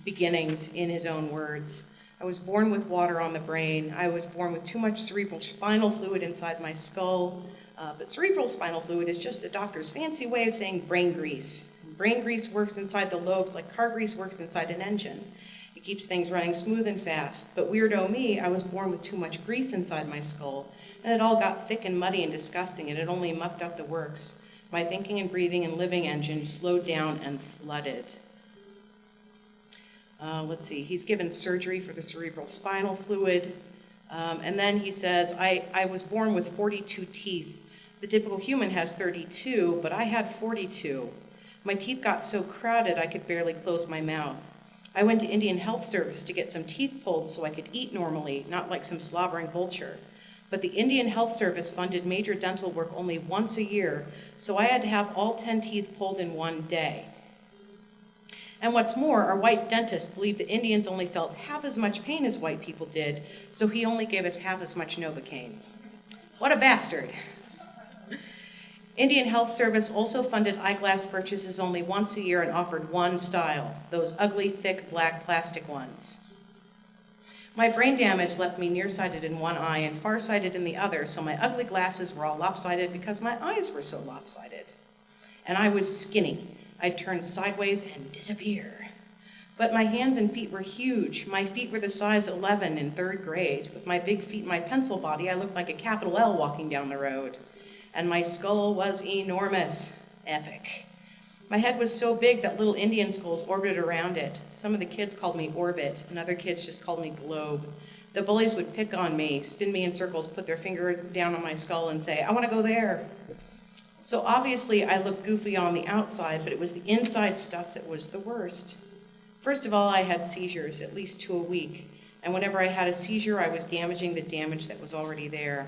beginnings in his own words. I was born with water on the brain. I was born with too much cerebral spinal fluid inside my skull. But cerebral spinal fluid is just a doctor's fancy way of saying brain grease. Brain grease works inside the lobes like car grease works inside an engine. It keeps things running smooth and fast. But weirdo me, I was born with too much grease inside my skull, and it all got thick and muddy and disgusting, and it only mucked up the works. My thinking and breathing and living engine slowed down and flooded. Let's see, he's given surgery for the cerebral spinal fluid. And then he says, I was born with 42 teeth. The typical human has 32, but I had 42. My teeth got so crowded I could barely close my mouth. I went to Indian Health Service to get some teeth pulled so I could eat normally, not like some slobbering vulture. But the Indian Health Service funded major dental work only once a year, so I had to have all 10 teeth pulled in one day. And what's more, our white dentist believed that Indians only felt half as much pain as white people did, so he only gave us half as much Novocaine. What a bastard. Indian Health Service also funded eyeglass purchases only once a year and offered one style, those ugly, thick, black plastic ones. My brain damage left me nearsighted in one eye and farsighted in the other, so my ugly glasses were all lopsided because my eyes were so lopsided. And I was skinny. I'd turn sideways and disappear. But my hands and feet were huge. My feet were the size 11 in 3rd grade. With my big feet and my pencil body, I looked like a capital L walking down the road. And my skull was enormous. Epic. My head was so big that little Indian skulls orbited around it. Some of the kids called me Orbit, and other kids just called me Globe. The bullies would pick on me, spin me in circles, put their finger down on my skull and say, I want to go there. So obviously I looked goofy on the outside, but it was the inside stuff that was the worst. First of all, I had seizures, at least 2 a week. And whenever I had a seizure, I was damaging the damage that was already there.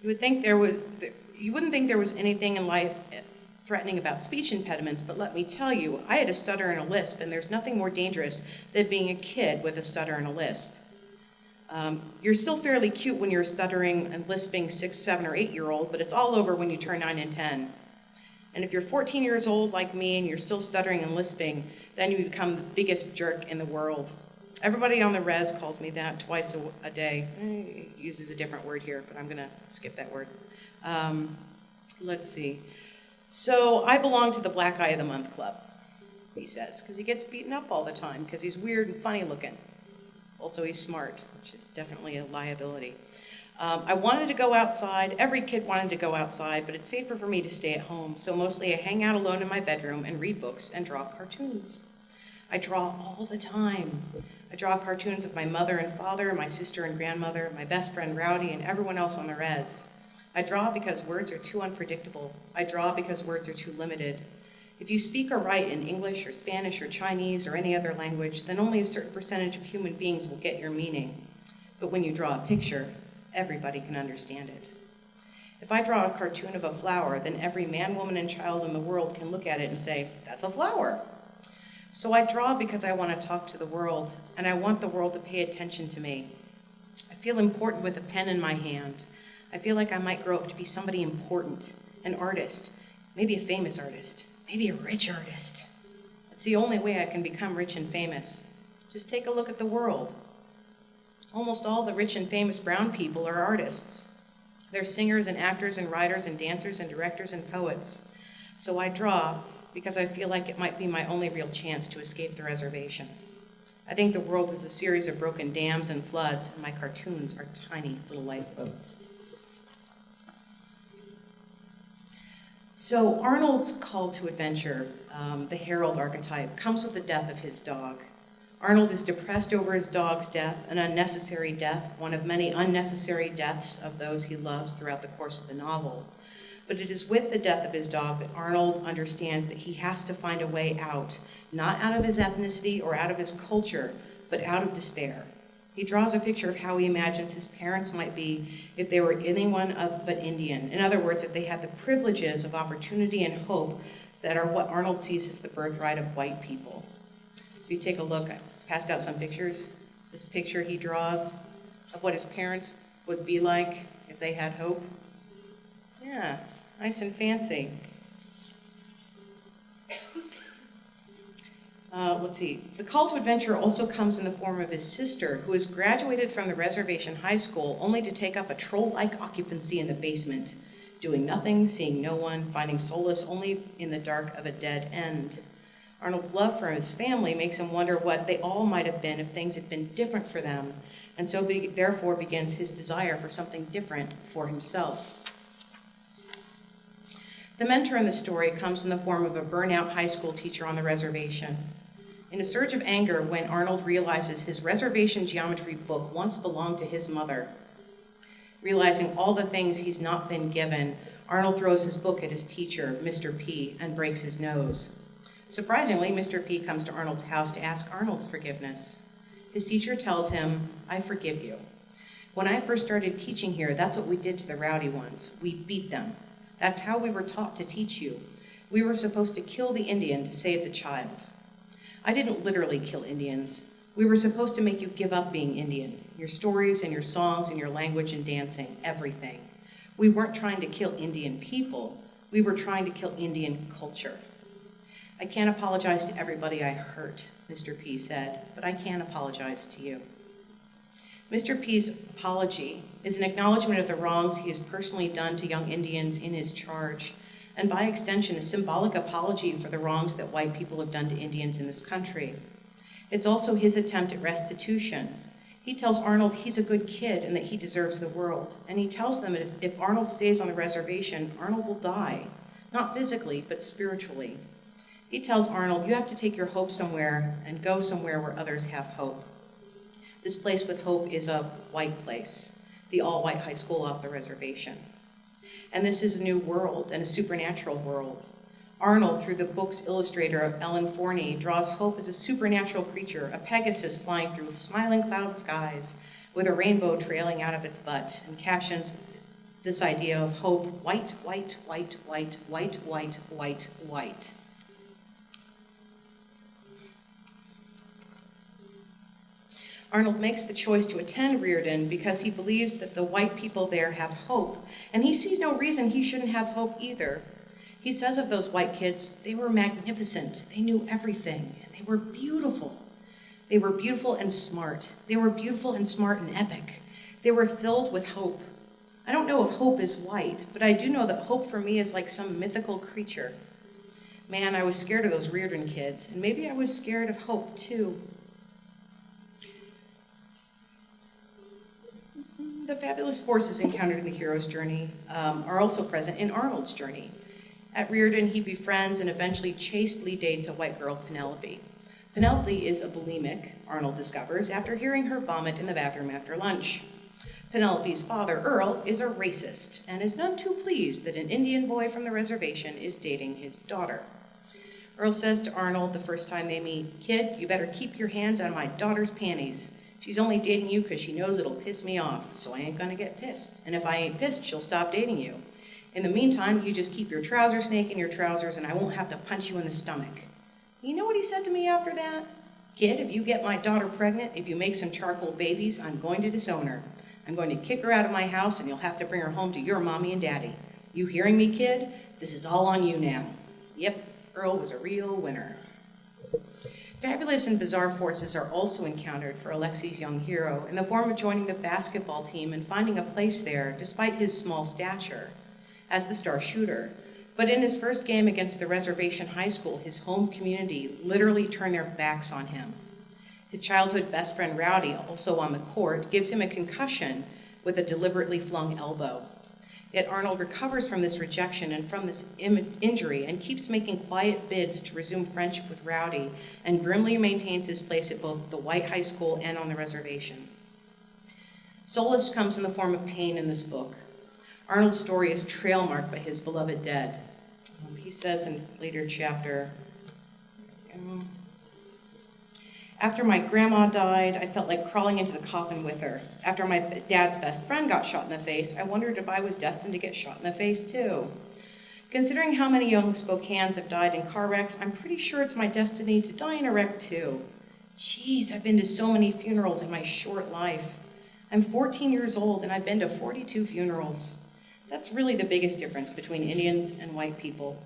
You wouldn't think there was anything in life threatening about speech impediments, but let me tell you, I had a stutter and a lisp, and there's nothing more dangerous than being a kid with a stutter and a lisp. You're still fairly cute when you're stuttering and lisping 6, 7, or 8-year-old, but it's all over when you turn 9 and 10. And if you're 14 years old like me and you're still stuttering and lisping, then you become the biggest jerk in the world. Everybody on the res calls me that twice a day. He uses a different word here, but I'm going to skip that word. Let's see. So I belong to the Black Eye of the Month Club, he says, because he gets beaten up all the time because he's weird and funny looking. Also, he's smart, which is definitely a liability. I wanted to go outside. Every kid wanted to go outside, but it's safer for me to stay at home. So mostly I hang out alone in my bedroom and read books and draw cartoons. I draw all the time. I draw cartoons of my mother and father, my sister and grandmother, my best friend Rowdy, and everyone else on the res. I draw because words are too unpredictable. I draw because words are too limited. If you speak or write in English or Spanish or Chinese or any other language, then only a certain percentage of human beings will get your meaning. But when you draw a picture, everybody can understand it. If I draw a cartoon of a flower, then every man, woman, and child in the world can look at it and say, that's a flower. So I draw because I want to talk to the world, and I want the world to pay attention to me. I feel important with a pen in my hand. I feel like I might grow up to be somebody important, an artist, maybe a famous artist, maybe a rich artist. It's the only way I can become rich and famous. Just take a look at the world. Almost all the rich and famous brown people are artists. They're singers and actors and writers and dancers and directors and poets. So I draw because I feel like it might be my only real chance to escape the reservation. I think the world is a series of broken dams and floods, and my cartoons are tiny little lifeboats. So Arnold's call to adventure, the herald archetype, comes with the death of his dog. Arnold is depressed over his dog's death, an unnecessary death, one of many unnecessary deaths of those he loves throughout the course of the novel. But it is with the death of his dog that Arnold understands that he has to find a way out, not out of his ethnicity or out of his culture, but out of despair. He draws a picture of how he imagines his parents might be if they were anyone but Indian. In other words, if they had the privileges of opportunity and hope that are what Arnold sees as the birthright of white people. If you take a look, I passed out some pictures. It's this picture he draws of what his parents would be like if they had hope. Yeah, nice and fancy. Let's see. The call to adventure also comes in the form of his sister, who has graduated from the Reservation High School only to take up a troll-like occupancy in the basement, doing nothing, seeing no one, finding solace only in the dark of a dead end. Arnold's love for his family makes him wonder what they all might have been if things had been different for them, and so therefore begins his desire for something different for himself. The mentor in the story comes in the form of a burnout high school teacher on the reservation. In a surge of anger, when Arnold realizes his reservation geometry book once belonged to his mother, realizing all the things he's not been given, Arnold throws his book at his teacher, Mr. P, and breaks his nose. Surprisingly, Mr. P comes to Arnold's house to ask Arnold's forgiveness. His teacher tells him, "I forgive you. When I first started teaching here, that's what we did to the rowdy ones. We beat them. That's how we were taught to teach you. We were supposed to kill the Indian to save the child. I didn't literally kill Indians. We were supposed to make you give up being Indian, your stories and your songs and your language and dancing, everything. We weren't trying to kill Indian people. We were trying to kill Indian culture. I can't apologize to everybody I hurt," Mr. P said, "but I can apologize to you." Mr. P's apology is an acknowledgement of the wrongs he has personally done to young Indians in his charge, and by extension, a symbolic apology for the wrongs that white people have done to Indians in this country. It's also his attempt at restitution. He tells Arnold he's a good kid and that he deserves the world, and he tells them that if Arnold stays on the reservation, Arnold will die, not physically, but spiritually. He tells Arnold, "You have to take your hope somewhere and go somewhere where others have hope." This place with hope is a white place, the all-white high school off the reservation. And this is a new world and a supernatural world. Arnold, through the book's illustrator of Ellen Forney, draws hope as a supernatural creature, a Pegasus flying through smiling cloud skies with a rainbow trailing out of its butt, and captions this idea of hope, white, white, white, white, white, white, white, white. Arnold makes the choice to attend Rearden because he believes that the white people there have hope, and he sees no reason he shouldn't have hope either. He says of those white kids, they were magnificent, they knew everything, and they were beautiful. They were beautiful and smart. They were beautiful and smart and epic. They were filled with hope. I don't know if hope is white, but I do know that hope for me is like some mythical creature. Man, I was scared of those Rearden kids, and maybe I was scared of hope too. The fabulous forces encountered in the hero's journey are also present in Arnold's journey. At Rearden, he befriends and eventually chastely dates a white girl, Penelope. Penelope is a bulimic, Arnold discovers, after hearing her vomit in the bathroom after lunch. Penelope's father, Earl, is a racist and is none too pleased that an Indian boy from the reservation is dating his daughter. Earl says to Arnold the first time they meet, "Kid, you better keep your hands out of my daughter's panties. She's only dating you because she knows it'll piss me off, so I ain't gonna get pissed. And if I ain't pissed, she'll stop dating you. In the meantime, you just keep your trouser snake in your trousers and I won't have to punch you in the stomach." You know what he said to me after that? "Kid, if you get my daughter pregnant, if you make some charcoal babies, I'm going to disown her. I'm going to kick her out of my house and you'll have to bring her home to your mommy and daddy. You hearing me, kid? This is all on you now." Yep, Earl was a real winner. Fabulous and bizarre forces are also encountered for Alexie's young hero in the form of joining the basketball team and finding a place there despite his small stature as the star shooter. But in his first game against the Reservation High School, his home community literally turned their backs on him. His childhood best friend Rowdy, also on the court, gives him a concussion with a deliberately flung elbow. Yet Arnold recovers from this rejection and from this injury and keeps making quiet bids to resume friendship with Rowdy and grimly maintains his place at both the White High School and on the reservation. Solace comes in the form of pain in this book. Arnold's story is trail marked by his beloved dead. He says in a later chapter, after my grandma died, I felt like crawling into the coffin with her. After my dad's best friend got shot in the face, I wondered if I was destined to get shot in the face too. Considering how many young Spokaneans have died in car wrecks, I'm pretty sure it's my destiny to die in a wreck too. Jeez, I've been to so many funerals in my short life. I'm 14 years old and I've been to 42 funerals. That's really the biggest difference between Indians and white people.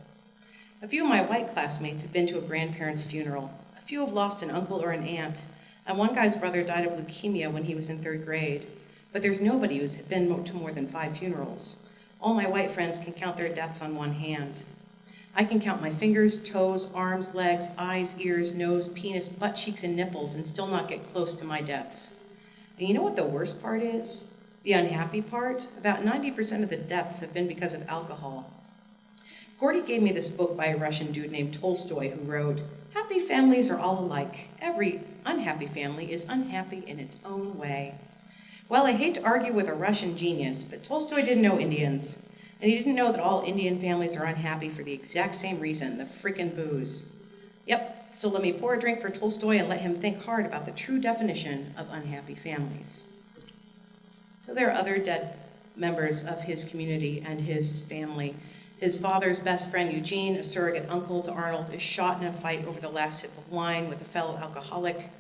A few of my white classmates have been to a grandparent's funeral. A few have lost an uncle or an aunt, and one guy's brother died of leukemia when he was in 3rd grade. But there's nobody who's been to more than 5 funerals. All my white friends can count their deaths on one hand. I can count my fingers, toes, arms, legs, eyes, ears, nose, penis, butt cheeks, and nipples and still not get close to my deaths. And you know what the worst part is? The unhappy part? About 90% of the deaths have been because of alcohol. Gordy gave me this book by a Russian dude named Tolstoy who wrote, "Happy families are all alike. Every unhappy family is unhappy in its own way." Well, I hate to argue with a Russian genius, but Tolstoy didn't know Indians, and he didn't know that all Indian families are unhappy for the exact same reason, the frickin' booze. Yep, so let me pour a drink for Tolstoy and let him think hard about the true definition of unhappy families. So there are other dead members of his community and his family. His father's best friend, Eugene, a surrogate uncle to Arnold, is shot in a fight over the last sip of wine with a fellow alcoholic.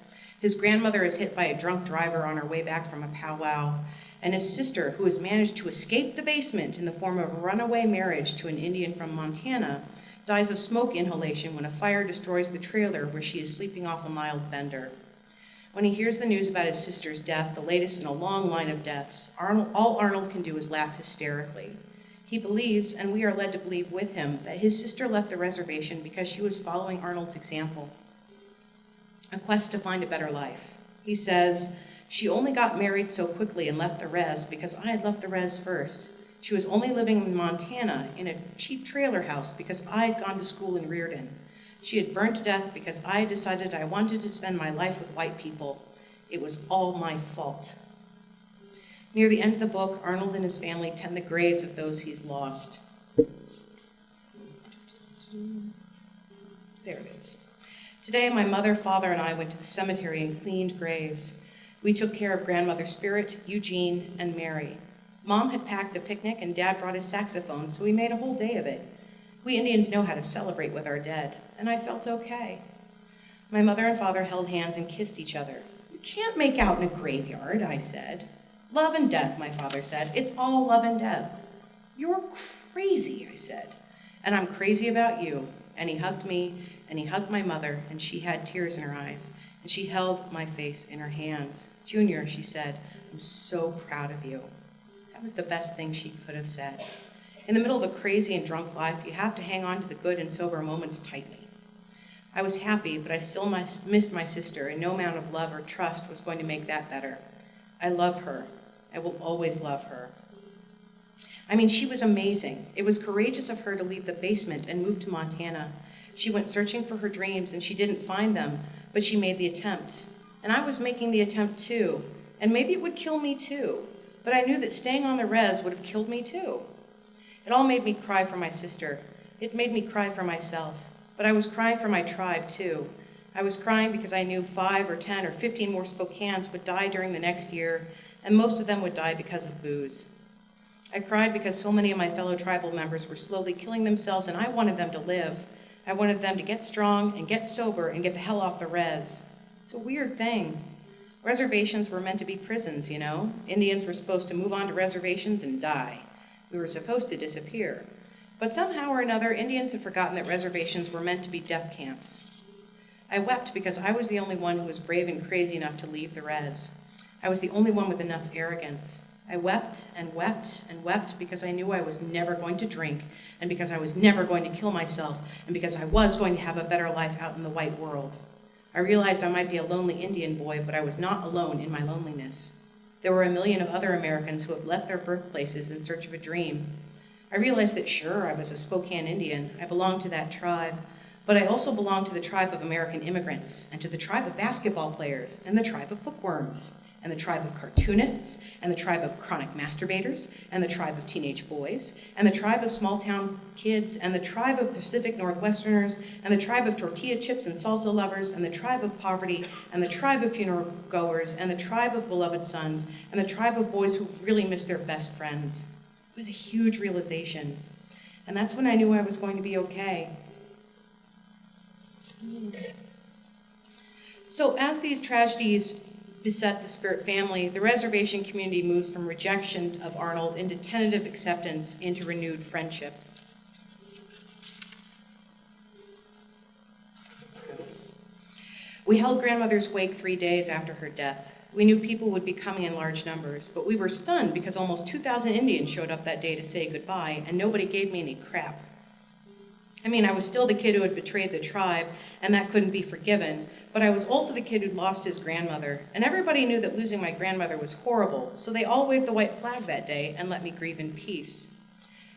His grandmother is hit by a drunk driver on her way back from a powwow. And his sister, who has managed to escape the basement in the form of a runaway marriage to an Indian from Montana, dies of smoke inhalation when a fire destroys the trailer where she is sleeping off a mild bender. When he hears the news about his sister's death, the latest in a long line of deaths, all Arnold can do is laugh hysterically. He believes, and we are led to believe with him, that his sister left the reservation because she was following Arnold's example, a quest to find a better life. He says, "She only got married so quickly and left the res because I had left the res first. She was only living in Montana in a cheap trailer house because I had gone to school in Reardon. She had burned to death because I had decided I wanted to spend my life with white people. It was all my fault." Near the end of the book, Arnold and his family tend the graves of those he's lost. There it is. Today, my mother, father, and I went to the cemetery and cleaned graves. We took care of grandmother Spirit, Eugene, and Mary. Mom had packed a picnic and Dad brought his saxophone, so we made a whole day of it. We Indians know how to celebrate with our dead, and I felt okay. My mother and father held hands and kissed each other. "You can't make out in a graveyard," I said. "Love and death," my father said. "It's all love and death." "You're crazy," I said. "And I'm crazy about you." And he hugged me, and he hugged my mother, and she had tears in her eyes, and she held my face in her hands. "Junior," she said, "I'm so proud of you." That was the best thing she could have said. In the middle of a crazy and drunk life, you have to hang on to the good and sober moments tightly. I was happy, but I still missed my sister, and no amount of love or trust was going to make that better. I love her. I will always love her. I mean, she was amazing. It was courageous of her to leave the basement and move to Montana. She went searching for her dreams, and she didn't find them, but she made the attempt. And I was making the attempt too, and maybe it would kill me too, but I knew that staying on the res would have killed me too. It all made me cry for my sister. It made me cry for myself, but I was crying for my tribe too. I was crying because I knew 5 or 10 or 15 more Spokaneans would die during the next year, and most of them would die because of booze. I cried because so many of my fellow tribal members were slowly killing themselves, and I wanted them to live. I wanted them to get strong and get sober and get the hell off the res. It's a weird thing. Reservations were meant to be prisons, you know? Indians were supposed to move on to reservations and die. We were supposed to disappear. But somehow or another, Indians had forgotten that reservations were meant to be death camps. I wept because I was the only one who was brave and crazy enough to leave the res. I was the only one with enough arrogance. I wept and wept and wept because I knew I was never going to drink, and because I was never going to kill myself, and because I was going to have a better life out in the white world. I realized I might be a lonely Indian boy, but I was not alone in my loneliness. There were a million of other Americans who have left their birthplaces in search of a dream. I realized that sure, I was a Spokane Indian. I belonged to that tribe. But I also belonged to the tribe of American immigrants, and to the tribe of basketball players, and the tribe of bookworms, and the tribe of cartoonists, and the tribe of chronic masturbators, and the tribe of teenage boys, and the tribe of small-town kids, and the tribe of Pacific Northwesterners, and the tribe of tortilla chips and salsa lovers, and the tribe of poverty, and the tribe of funeral goers, and the tribe of beloved sons, and the tribe of boys who've really missed their best friends. It was a huge realization, and that's when I knew I was going to be okay. So as these tragedies beset the Spirit family, the reservation community moves from rejection of Arnold into tentative acceptance into renewed friendship. We held grandmother's wake 3 days after her death. We knew people would be coming in large numbers, but we were stunned because almost 2,000 Indians showed up that day to say goodbye, and nobody gave me any crap. I mean, I was still the kid who had betrayed the tribe, and that couldn't be forgiven, but I was also the kid who'd lost his grandmother, and everybody knew that losing my grandmother was horrible, so they all waved the white flag that day and let me grieve in peace.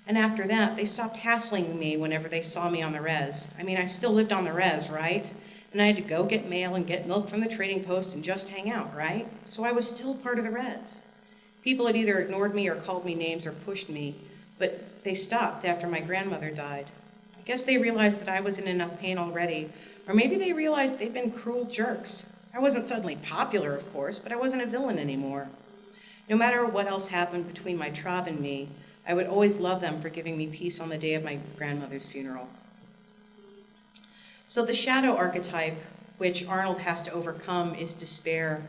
And after that, they stopped hassling me whenever they saw me on the res. I mean, I still lived on the res, right? And I had to go get mail and get milk from the trading post and just hang out, right? So I was still part of the res. People had either ignored me or called me names or pushed me, but they stopped after my grandmother died. I guess they realized that I was in enough pain already, or maybe they realized they'd been cruel jerks. I wasn't suddenly popular, of course, but I wasn't a villain anymore. No matter what else happened between my tribe and me, I would always love them for giving me peace on the day of my grandmother's funeral. So the shadow archetype, which Arnold has to overcome, is despair.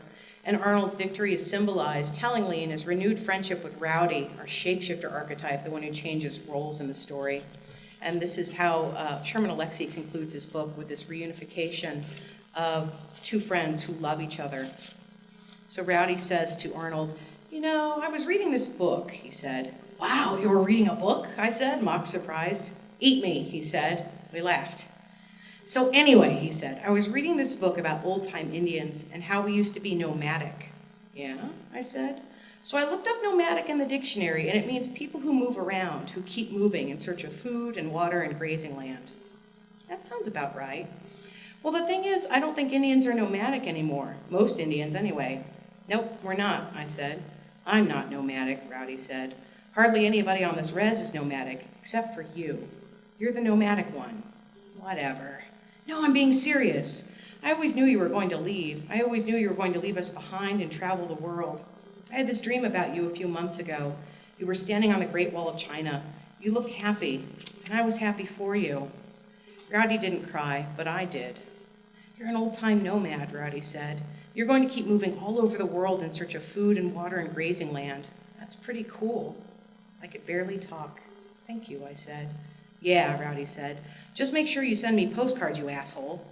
And Arnold's victory is symbolized tellingly in his renewed friendship with Rowdy, our shapeshifter archetype, the one who changes roles in the story. And this is how Sherman Alexie concludes his book, with this reunification of two friends who love each other. So Rowdy says to Arnold, "You know, I was reading this book," he said. "Wow, you were reading a book?" I said, mock surprised. "Eat me," he said. We laughed. "So anyway," he said, "I was reading this book about old-time Indians and how we used to be nomadic." "Yeah?" I said. "So I looked up nomadic in the dictionary, and it means people who move around, who keep moving in search of food and water and grazing land." "That sounds about right." "Well, the thing is, I don't think Indians are nomadic anymore. Most Indians, anyway." "Nope, we're not," I said. "I'm not nomadic," Rowdy said. "Hardly anybody on this res is nomadic, except for you. You're the nomadic one." "Whatever." "No, I'm being serious. I always knew you were going to leave. I always knew you were going to leave us behind and travel the world. I had this dream about you a few months ago. You were standing on the Great Wall of China. You looked happy, and I was happy for you." Rowdy didn't cry, but I did. "You're an old-time nomad," Rowdy said. "You're going to keep moving all over the world in search of food and water and grazing land. That's pretty cool." I could barely talk. "Thank you," I said. "Yeah," Rowdy said. "Just make sure you send me postcards, you asshole."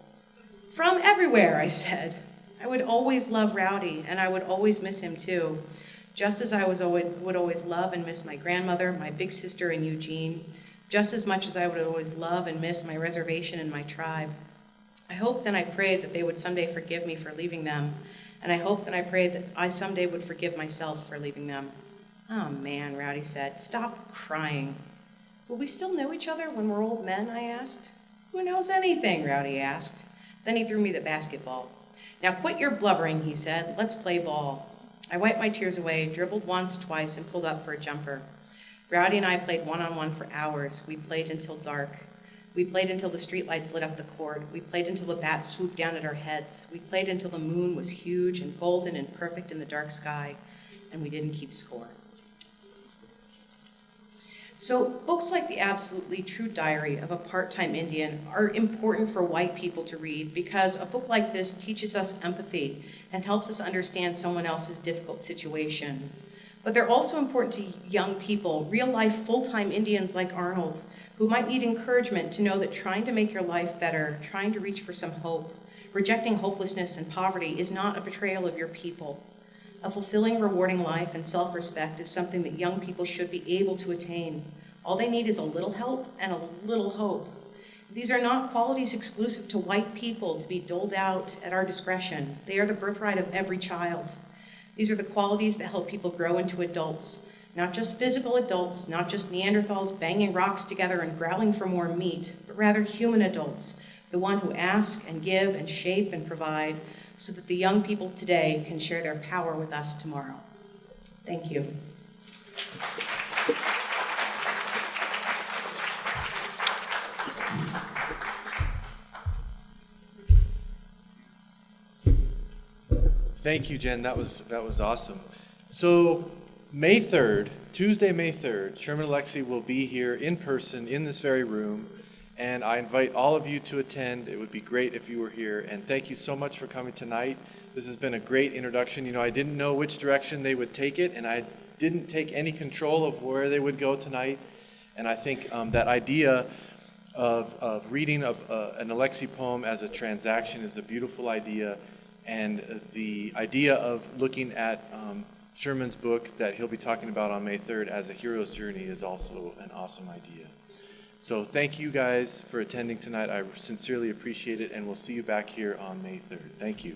"From everywhere," I said. I would always love Rowdy, and I would always miss him too, just as I would always love and miss my grandmother, my big sister, and Eugene, just as much as I would always love and miss my reservation and my tribe. I hoped and I prayed that they would someday forgive me for leaving them, and I hoped and I prayed that I someday would forgive myself for leaving them. "Oh man," Rowdy said, "stop crying." "Will we still know each other when we're old men?" I asked. "Who knows anything?" Rowdy asked. Then he threw me the basketball. "Now quit your blubbering," he said. "Let's play ball." I wiped my tears away, dribbled once, twice, and pulled up for a jumper. Rowdy and I played one-on-one for hours. We played until dark. We played until the streetlights lit up the court. We played until the bats swooped down at our heads. We played until the moon was huge and golden and perfect in the dark sky, and we didn't keep score. So books like The Absolutely True Diary of a Part-Time Indian are important for white people to read because a book like this teaches us empathy and helps us understand someone else's difficult situation. But they're also important to young people, real-life full-time Indians like Arnold, who might need encouragement to know that trying to make your life better, trying to reach for some hope, rejecting hopelessness and poverty is not a betrayal of your people. A fulfilling, rewarding life and self-respect is something that young people should be able to attain. All they need is a little help and a little hope. These are not qualities exclusive to white people to be doled out at our discretion. They are the birthright of every child. These are the qualities that help people grow into adults, not just physical adults, not just Neanderthals banging rocks together and growling for more meat, but rather human adults, the one who ask and give and shape and provide so that the young people today can share their power with us tomorrow. Thank you. Thank you, Jen. That was awesome. So May 3rd, Tuesday, May 3rd, Sherman Alexie will be here in person in this very room, and I invite all of you to attend. It would be great if you were here, and thank you so much for coming tonight. This has been a great introduction. You know, I didn't know which direction they would take it, and I didn't take any control of where they would go tonight, and I think that idea of reading an Alexie poem as a transaction is a beautiful idea. And the idea of looking at Sherman's book that he'll be talking about on May 3rd as a hero's journey is also an awesome idea. So thank you guys for attending tonight. I sincerely appreciate it, and we'll see you back here on May 3rd. Thank you.